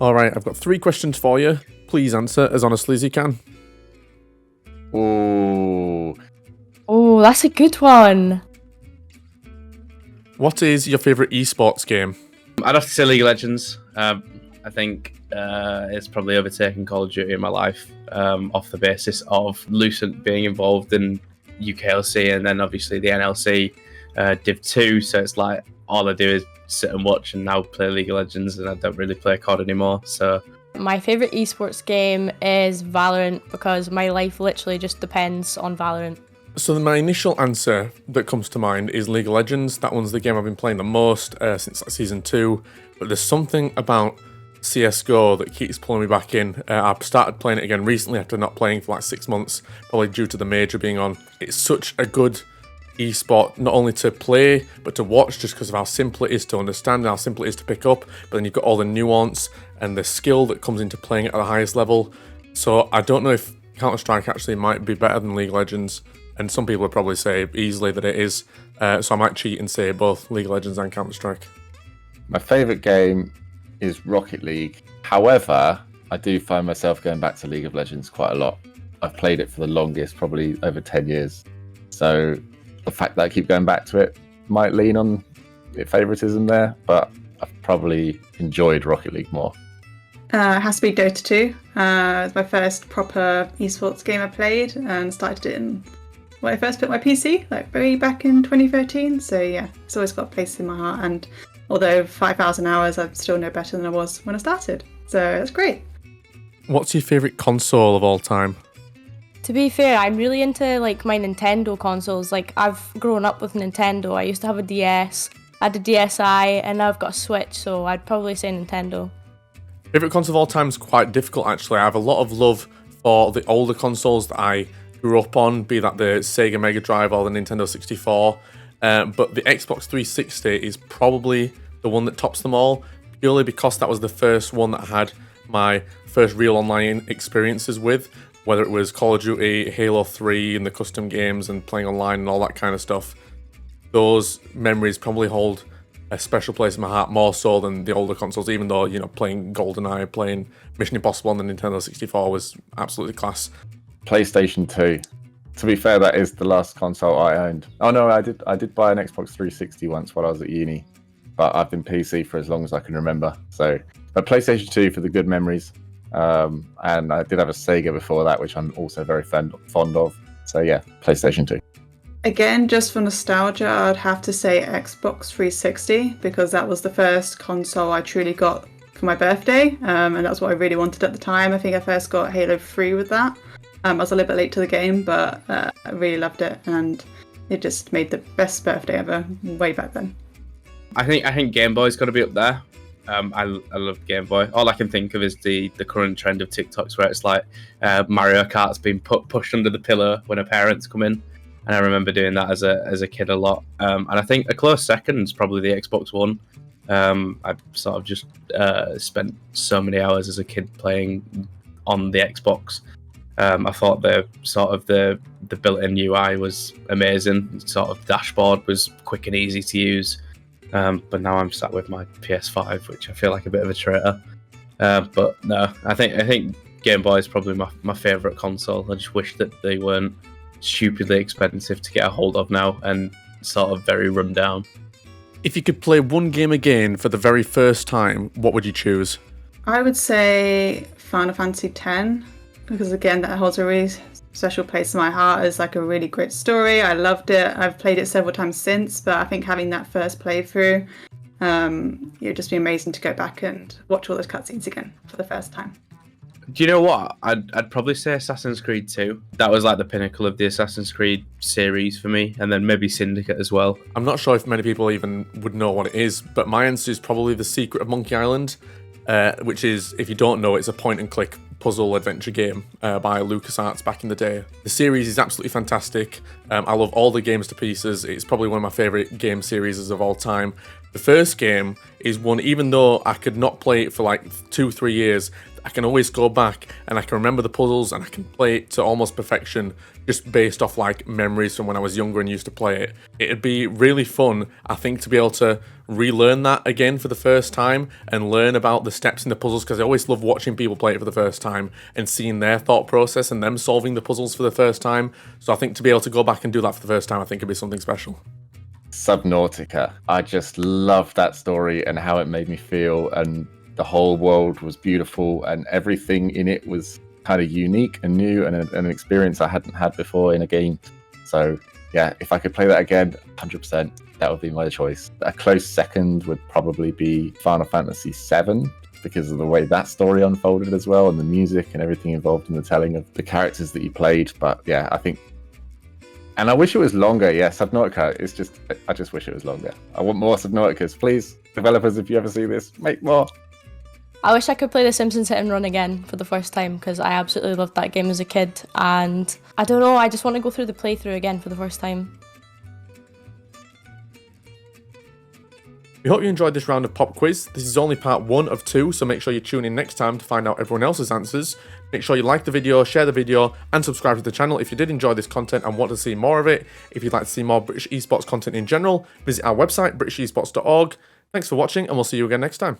All right, I've got 3 questions for you. Please answer as honestly as you can. Ooh. Oh, that's a good one. What is your favourite esports game? I'd have to say League of Legends. I think it's probably overtaken Call of Duty in my life off the basis of Lucent being involved in UKLC and then obviously the NLC Div 2. So it's like all I do is sit and watch and now play League of Legends, and I don't really play COD anymore. So My favourite esports game is Valorant because my life literally just depends on Valorant. So my initial answer that comes to mind is League of Legends. That one's the game I've been playing the most since Season 2. But there's something about CSGO that keeps pulling me back in. I've started playing it again recently after not playing for like 6 months, probably due to the major being on. It's such a good esport, not only to play, but to watch, just because of how simple it is to understand and how simple it is to pick up. But then you've got all the nuance and the skill that comes into playing it at the highest level. So I don't know if Counter-Strike actually might be better than League of Legends. And some people would probably say easily that it is. So I might cheat and say both League of Legends and Counter-Strike. My favourite game is Rocket League. However, I do find myself going back to League of Legends quite a lot. I've played it for the longest, probably over 10 years. So the fact that I keep going back to it might lean on favouritism there, but I've probably enjoyed Rocket League more. It has to be Dota 2. It's my first proper esports game I played and started it when I first put my PC, like way back in 2013. So yeah, it's always got a place in my heart. And although 5,000 hours, I'm still no better than I was when I started. So that's great. What's your favourite console of all time? To be fair, I'm really into like my Nintendo consoles. Like I've grown up with Nintendo. I used to have a DS, I had a DSi, and now I've got a Switch. So I'd probably say Nintendo. Favourite console of all time is quite difficult actually. I have a lot of love for the older consoles that I grew up on, be that the Sega Mega Drive or the Nintendo 64. But the Xbox 360 is probably the one that tops them all, purely because that was the first one that I had my first real online experiences with, whether it was Call of Duty, Halo 3 and the custom games and playing online and all that kind of stuff. Those memories probably hold a special place in my heart, more so than the older consoles, even though, you know, playing GoldenEye, playing Mission Impossible on the Nintendo 64 was absolutely class. PlayStation 2. To be fair, that is the last console I owned. Oh no, I did buy an Xbox 360 once while I was at uni, but I've been PC for as long as I can remember. So, but PlayStation 2 for the good memories. And I did have a Sega before that, which I'm also very fond of. So yeah, PlayStation 2. Again, just for nostalgia, I'd have to say Xbox 360 because that was the first console I truly got for my birthday, and that's what I really wanted at the time. I think I first got Halo 3 with that. I was a little bit late to the game, but I really loved it, and it just made the best birthday ever way back then. I think Game Boy's got to be up there. I love Game Boy. All I can think of is the current trend of TikToks where it's like Mario Kart's been pushed under the pillow when her parents come in, and I remember doing that as a kid a lot. And I think a close second is probably the Xbox One. I sort of just spent so many hours as a kid playing on the Xbox. I thought the built-in UI was amazing. Sort of dashboard was quick and easy to use. But now I'm sat with my PS5, which I feel like a bit of a traitor. But no, I think Game Boy is probably my favourite console. I just wish that they weren't stupidly expensive to get a hold of now and sort of very run down. If you could play one game again for the very first time, what would you choose? I would say Final Fantasy X, because again, that holds a really special place in my heart. It's like a really great story. I loved it. I've played it several times since, but I think having that first playthrough, it would just be amazing to go back and watch all those cutscenes again for the first time. Do you know what? I'd probably say Assassin's Creed 2. That was like the pinnacle of the Assassin's Creed series for me, and then maybe Syndicate as well. I'm not sure if many people even would know what it is, but my answer is probably The Secret of Monkey Island, which is, if you don't know, it's a point-and-click puzzle adventure game by LucasArts back in the day. The series is absolutely fantastic. I love all the games to pieces. It's probably one of my favourite game series of all time. The first game is one, even though I could not play it for like 2-3 years, I can always go back and I can remember the puzzles and I can play it to almost perfection just based off like memories from when I was younger and used to play it. It'd be really fun, I think, to be able to relearn that again for the first time and learn about the steps in the puzzles, because I always love watching people play it for the first time and seeing their thought process and them solving the puzzles for the first time. So I think to be able to go back and do that for the first time, I think it'd be something special. Subnautica. I just loved that story and how it made me feel, and the whole world was beautiful and everything in it was kind of unique and new and an experience I hadn't had before in a game. So yeah, if I could play that again, 100%, that would be my choice. A close second would probably be Final Fantasy VII, because of the way that story unfolded as well, and the music and everything involved in the telling of the characters that you played. But yeah, I think, and I wish it was longer. Yeah, Subnautica, it's just, I just wish it was longer. I want more Subnauticas. Please, developers, if you ever see this, make more. I wish I could play The Simpsons Hit and Run again for the first time, because I absolutely loved that game as a kid, and I don't know, I just want to go through the playthrough again for the first time. We hope you enjoyed this round of pop quiz. This is only part 1 of 2, so make sure you tune in next time to find out everyone else's answers. Make sure you like the video, share the video, and subscribe to the channel if you did enjoy this content and want to see more of it. If you'd like to see more British esports content in general, visit our website, britishesports.org. Thanks for watching, and we'll see you again next time.